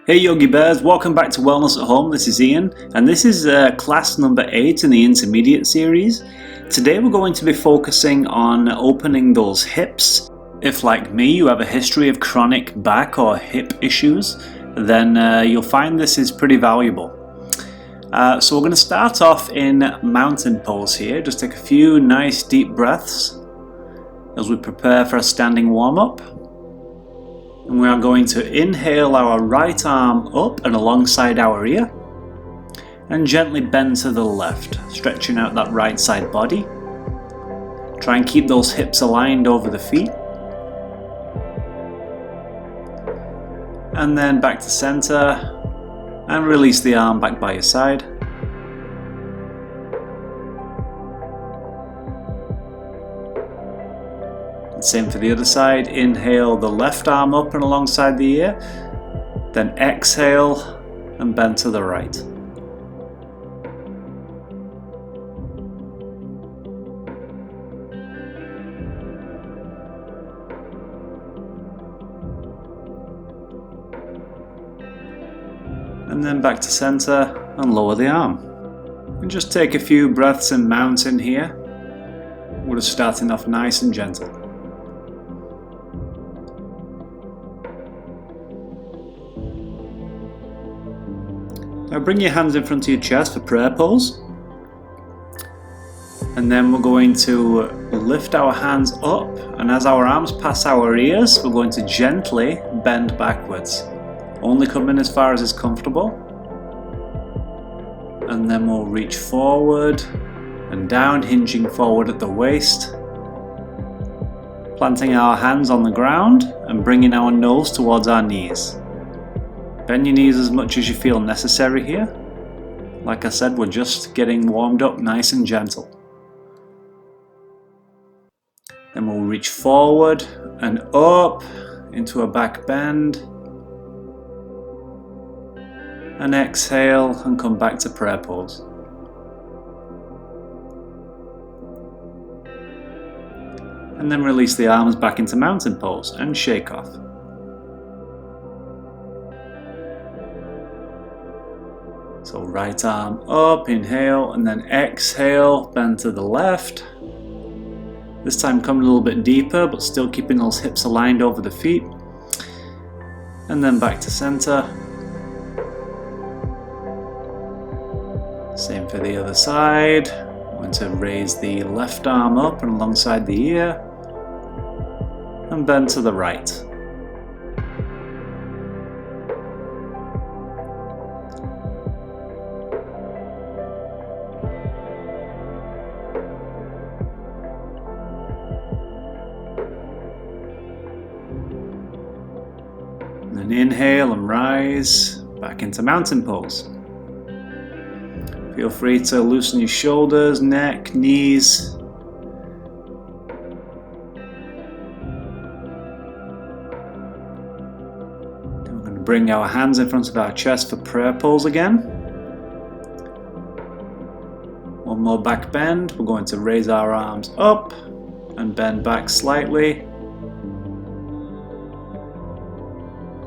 Hey Yogi Bears, welcome back to Wellness at Home. This is Ian, and this is class number 8 in the intermediate series. Today we're going to be focusing on opening those hips. If, like me, you have a history of chronic back or hip issues, then you'll find this is pretty valuable. So we're going to start off in mountain pose here. Just take a few nice deep breaths as we prepare for a standing warm-up. And we are going to inhale our right arm up and alongside our ear and gently bend to the left, stretching out that right side body. Try and keep those hips aligned over the feet. And then back to center and release the arm back by your side. Same for the other side. Inhale the left arm up and alongside the ear, then exhale and bend to the right. And then back to center and lower the arm. And just take a few breaths in mountain here. We're just starting off nice and gentle. Now bring your hands in front of your chest for prayer pose. And then we're going to lift our hands up, and as our arms pass our ears, we're going to gently bend backwards. Only come in as far as is comfortable. And then we'll reach forward and down, hinging forward at the waist. Planting our hands on the ground and bringing our nose towards our knees. Bend your knees as much as you feel necessary here. Like I said, we're just getting warmed up nice and gentle. Then we'll reach forward and up into a back bend. And exhale and come back to prayer pose. And then release the arms back into mountain pose and shake off. So right arm up, inhale, and then exhale, bend to the left. This time coming a little bit deeper, but still keeping those hips aligned over the feet. And then back to center. Same for the other side. I'm going to raise the left arm up and alongside the ear. And bend to the right. And inhale and rise back into mountain pose. Feel free to loosen your shoulders, neck, knees. Then we're going to bring our hands in front of our chest for prayer pose again. One more back bend. We're going to raise our arms up and bend back slightly.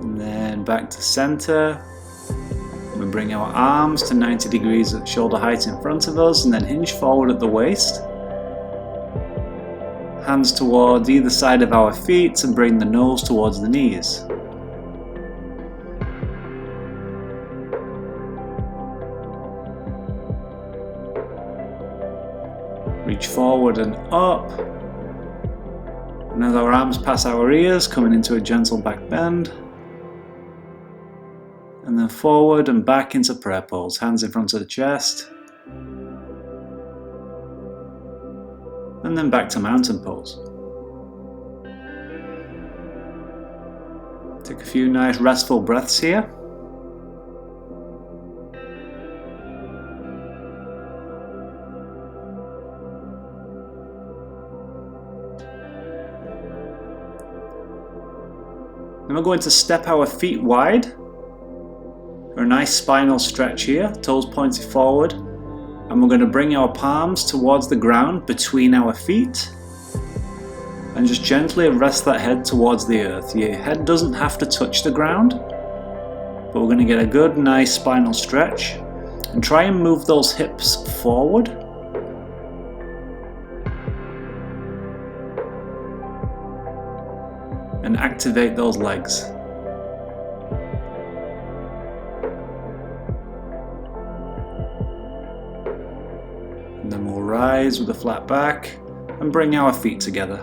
And then back to center. We bring our arms to 90 degrees at shoulder height in front of us and then hinge forward at the waist. Hands towards either side of our feet and bring the nose towards the knees. Reach forward and up. And as our arms pass our ears, coming into a gentle back bend. And then forward and back into prayer pose, hands in front of the chest. And then back to mountain pose. Take a few nice restful breaths here. Then we're going to step our feet wide. A nice spinal stretch here, toes pointed forward, and we're going to bring our palms towards the ground between our feet and just gently rest that head towards the earth. Your head doesn't have to touch the ground, but we're going to get a good nice spinal stretch and try and move those hips forward. And activate those legs. And then we'll rise with a flat back and bring our feet together.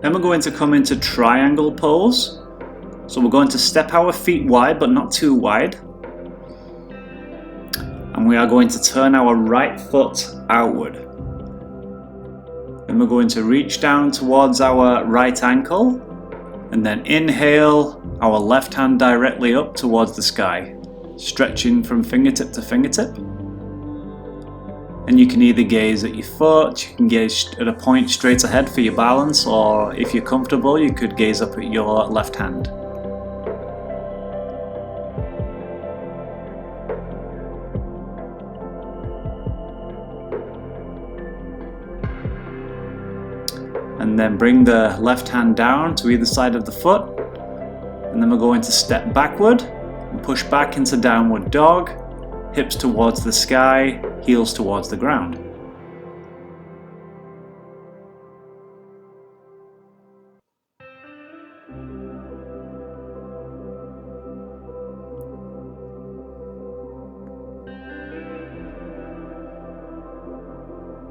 Then we're going to come into triangle pose. So we're going to step our feet wide, but not too wide. And we are going to turn our right foot outward. Then we're going to reach down towards our right ankle. And then inhale our left hand directly up towards the sky, stretching from fingertip to fingertip. And you can either gaze at your foot, you can gaze at a point straight ahead for your balance, or if you're comfortable, you could gaze up at your left hand. And then bring the left hand down to either side of the foot. And then we're going to step backward and push back into downward dog, hips towards the sky, heels towards the ground.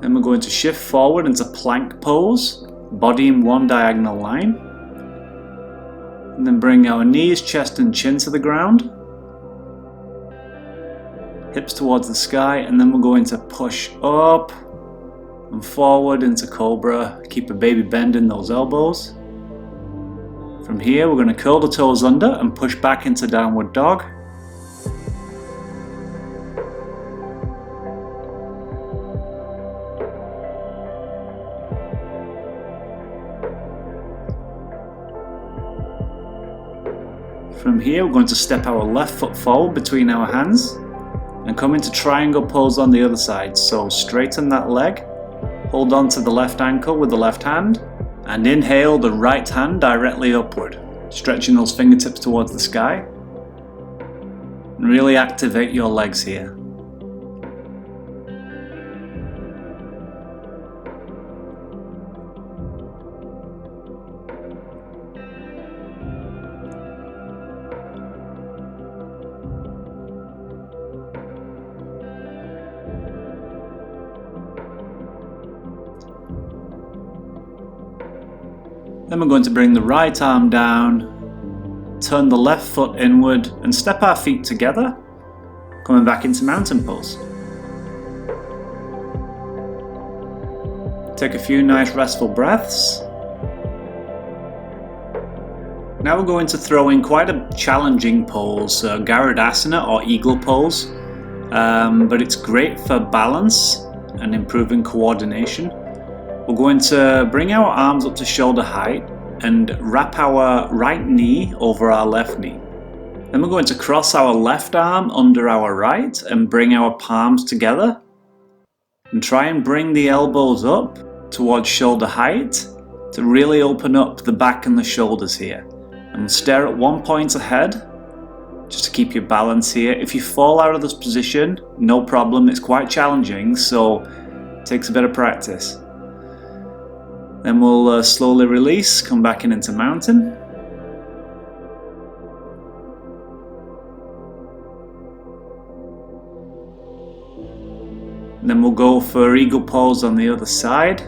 Then we're going to shift forward into plank pose, body in one diagonal line. And then bring our knees, chest and chin to the ground. Hips towards the sky, and then we're going to push up and forward into cobra. Keep a baby bend in those elbows. From here we're going to curl the toes under and push back into downward dog. From here we're going to step our left foot forward between our hands and come into triangle pose on the other side. So straighten that leg, hold on to the left ankle with the left hand, and inhale the right hand directly upward, stretching those fingertips towards the sky. And really activate your legs here. Then we're going to bring the right arm down, turn the left foot inward and step our feet together, coming back into mountain pose. Take a few nice restful breaths. Now we're going to throw in quite a challenging pose, Garudasana or eagle pose, but it's great for balance and improving coordination. We're going to bring our arms up to shoulder height and wrap our right knee over our left knee. Then we're going to cross our left arm under our right and bring our palms together. And try and bring the elbows up towards shoulder height to really open up the back and the shoulders here. And stare at one point ahead, just to keep your balance here. If you fall out of this position, no problem, it's quite challenging, so it takes a bit of practice. Then we'll slowly release, come back into mountain. And then we'll go for eagle pose on the other side.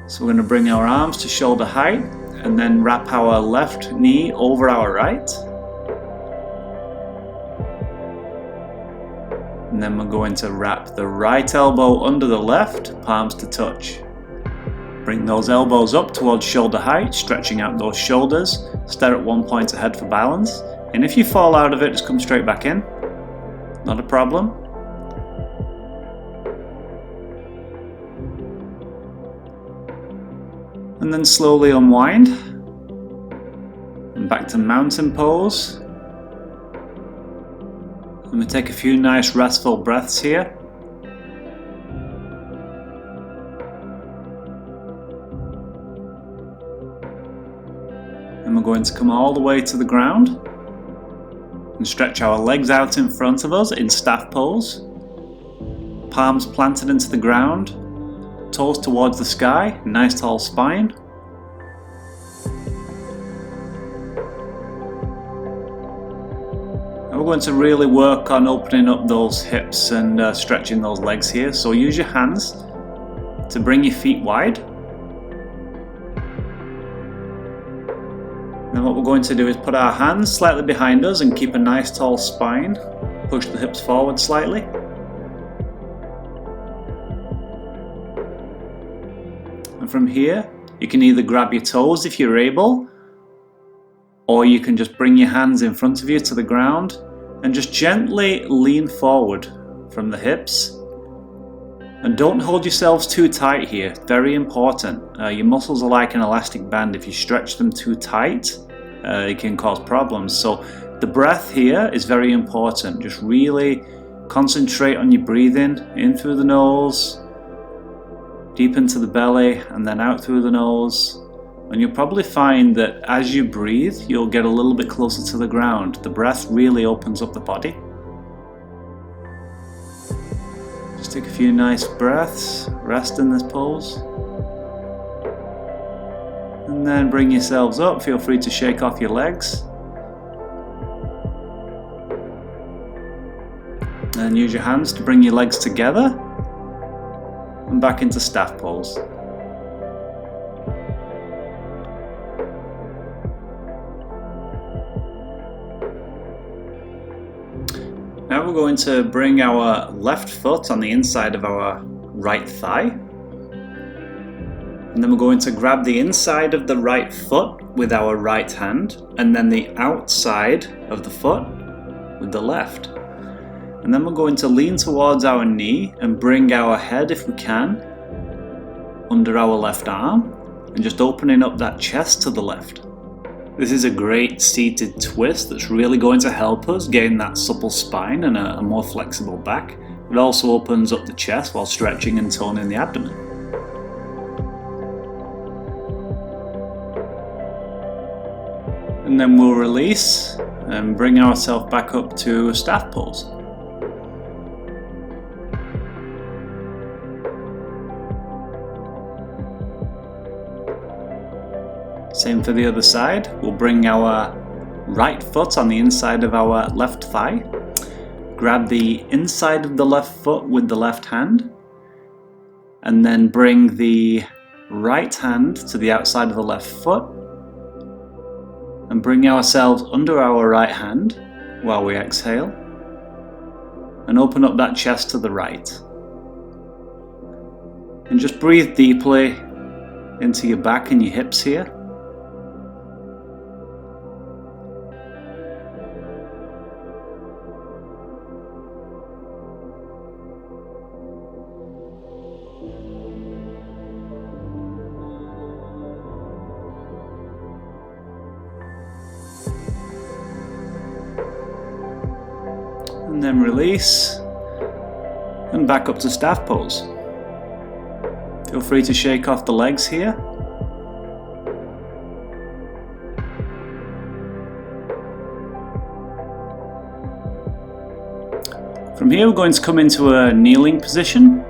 So we're going to bring our arms to shoulder height and then wrap our left knee over our right. And then we're going to wrap the right elbow under the left, palms to touch. Bring those elbows up towards shoulder height, stretching out those shoulders. Stare at one point ahead for balance. And if you fall out of it, just come straight back in. Not a problem. And then slowly unwind. And back to mountain pose. And we take a few nice restful breaths here. And we're going to come all the way to the ground and stretch our legs out in front of us in staff pose. Palms planted into the ground, toes towards the sky, nice tall spine. And we're going to really work on opening up those hips and stretching those legs here. So use your hands to bring your feet wide. Then what we're going to do is put our hands slightly behind us and keep a nice tall spine. Push the hips forward slightly. And from here, you can either grab your toes if you're able, or you can just bring your hands in front of you to the ground and just gently lean forward from the hips. And don't hold yourselves too tight here, very important. Your muscles are like an elastic band. If you stretch them too tight, it can cause problems. So the breath here is very important. Just really concentrate on your breathing, in through the nose, deep into the belly, and then out through the nose. And you'll probably find that as you breathe, you'll get a little bit closer to the ground. The breath really opens up the body. Just take a few nice breaths, rest in this pose. And then bring yourselves up. Feel free to shake off your legs. And use your hands to bring your legs together and back into staff pose. Now we're going to bring our left foot on the inside of our right thigh. And then we're going to grab the inside of the right foot with our right hand, and then the outside of the foot with the left. And then we're going to lean towards our knee and bring our head, if we can, under our left arm, and just opening up that chest to the left. This is a great seated twist that's really going to help us gain that supple spine and a more flexible back. It also opens up the chest while stretching and toning the abdomen. And then we'll release and bring ourselves back up to staff pose. Same for the other side. We'll bring our right foot on the inside of our left thigh. Grab the inside of the left foot with the left hand. And then bring the right hand to the outside of the left foot. And bring ourselves under our right hand while we exhale. And open up that chest to the right. And just breathe deeply into your back and your hips here. And then release and back up to staff pose. Feel free to shake off the legs here. From here we're going to come into a kneeling position.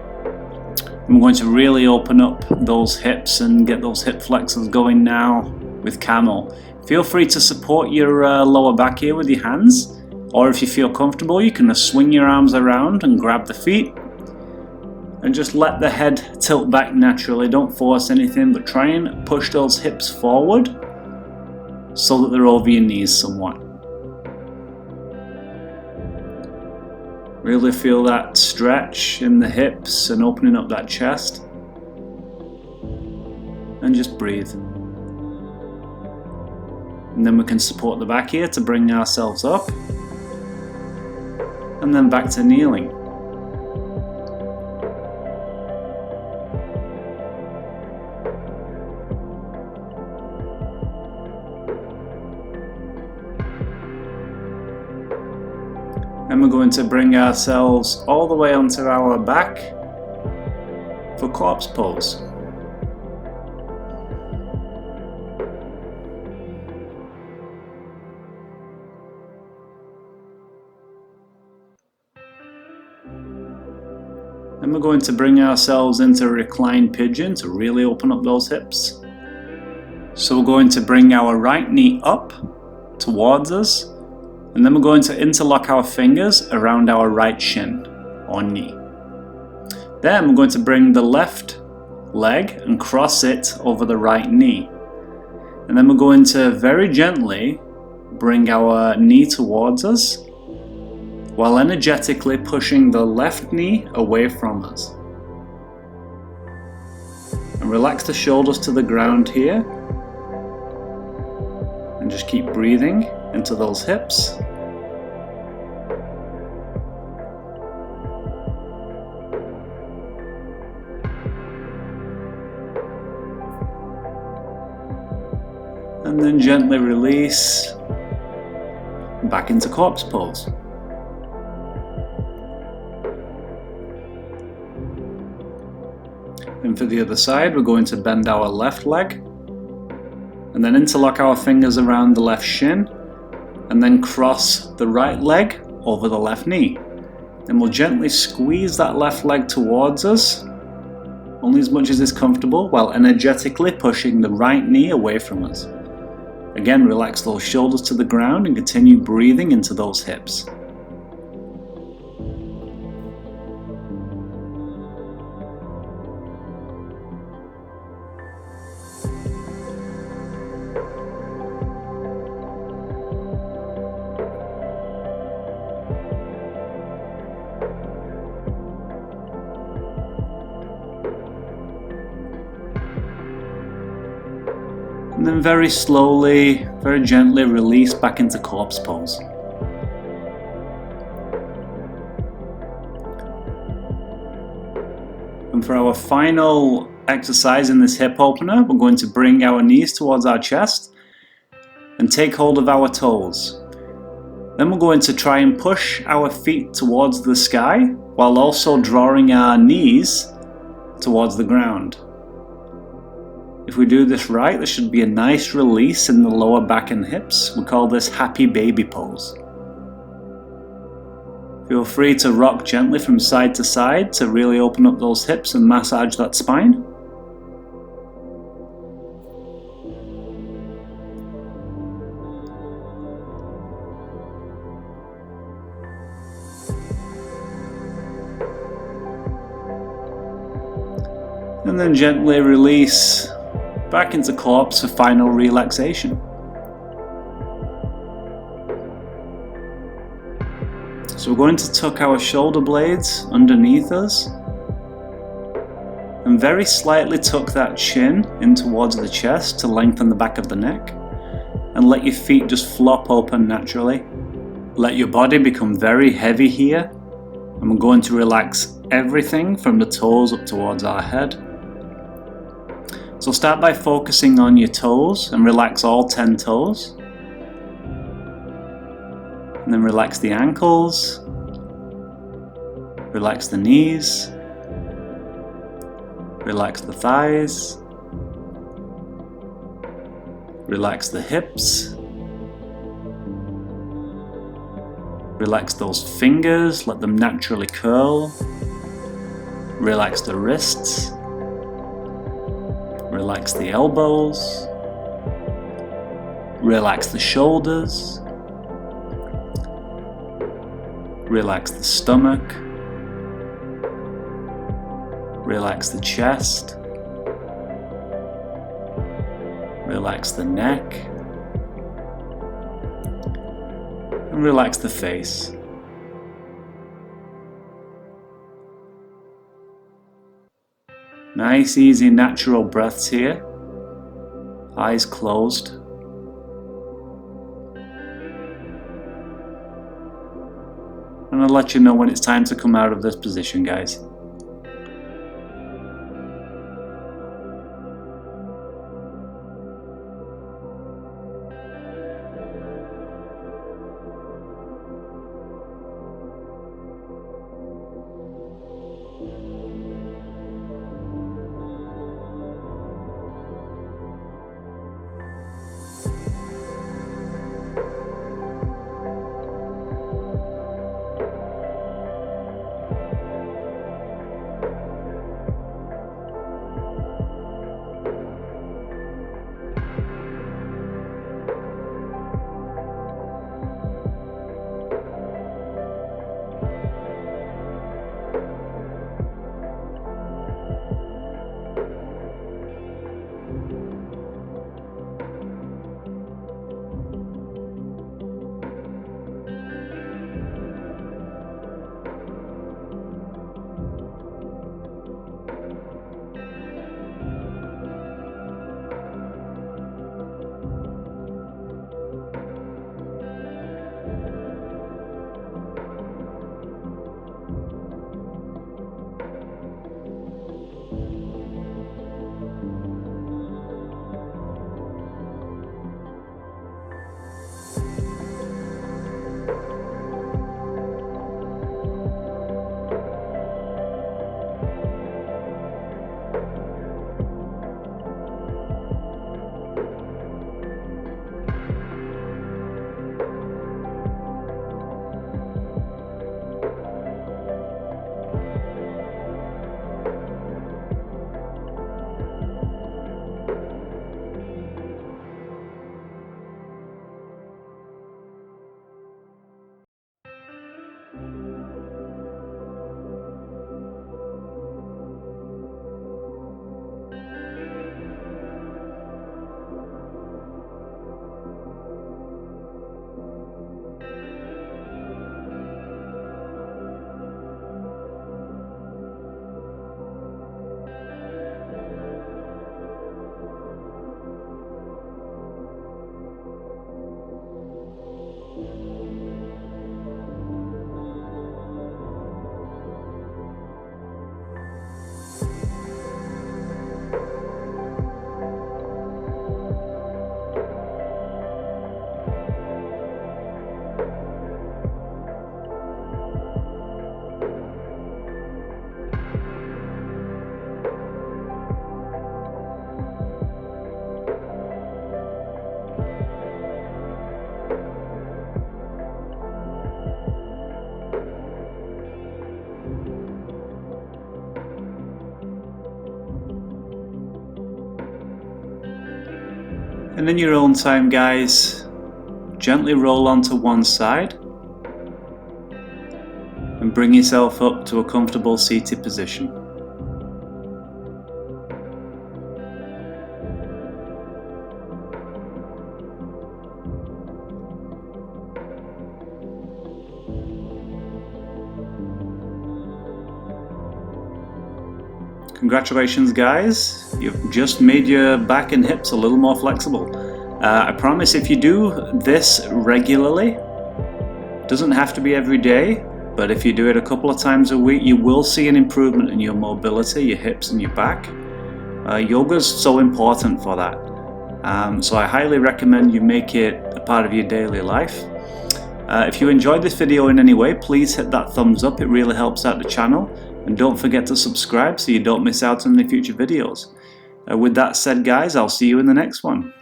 And we're going to really open up those hips and get those hip flexors going now with camel. Feel free to support your lower back here with your hands. Or if you feel comfortable, you can just swing your arms around and grab the feet. And just let the head tilt back naturally. Don't force anything, but try and push those hips forward so that they're over your knees somewhat. Really feel that stretch in the hips and opening up that chest. And just breathe. And then we can support the back here to bring ourselves up. And then back to kneeling. And we're going to bring ourselves all the way onto our back for corpse pose. Then we're going to bring ourselves into a reclined pigeon to really open up those hips. So we're going to bring our right knee up towards us, and then we're going to interlock our fingers around our right shin or knee. Then we're going to bring the left leg and cross it over the right knee. And then we're going to very gently bring our knee towards us while energetically pushing the left knee away from us. And relax the shoulders to the ground here. And just keep breathing into those hips. And then gently release back into corpse pose. And for the other side, we're going to bend our left leg and then interlock our fingers around the left shin and then cross the right leg over the left knee. Then we'll gently squeeze that left leg towards us, only as much as is comfortable, while energetically pushing the right knee away from us. Again, relax those shoulders to the ground and continue breathing into those hips. And then very slowly, very gently release back into corpse pose. And for our final exercise in this hip opener, we're going to bring our knees towards our chest and take hold of our toes. Then we're going to try and push our feet towards the sky while also drawing our knees towards the ground. If we do this right, there should be a nice release in the lower back and hips. We call this happy baby pose. Feel free to rock gently from side to side to really open up those hips and massage that spine. And then gently release back into corpse for final relaxation. So we're going to tuck our shoulder blades underneath us and very slightly tuck that chin in towards the chest to lengthen the back of the neck, and let your feet just flop open naturally. Let your body become very heavy here, and we're going to relax everything from the toes up towards our head. So start by focusing on your toes and relax all 10 toes. And then relax the ankles, relax the knees, relax the thighs, relax the hips, relax those fingers, let them naturally curl, relax the wrists, relax the elbows, relax the shoulders, relax the stomach, relax the chest, relax the neck, and relax the face. Nice, easy, natural breaths here. Eyes closed. And I'll let you know when it's time to come out of this position, guys. And in your own time, guys, gently roll onto one side and bring yourself up to a comfortable seated position. Congratulations, guys, you've just made your back and hips a little more flexible. I promise if you do this regularly, it doesn't have to be every day, but if you do it a couple of times a week, you will see an improvement in your mobility, your hips and your back. Yoga is so important for that. So I highly recommend you make it a part of your daily life. If you enjoyed this video in any way, please hit that thumbs up, it really helps out the channel. And don't forget to subscribe so you don't miss out on any future videos. With that said, guys, I'll see you in the next one.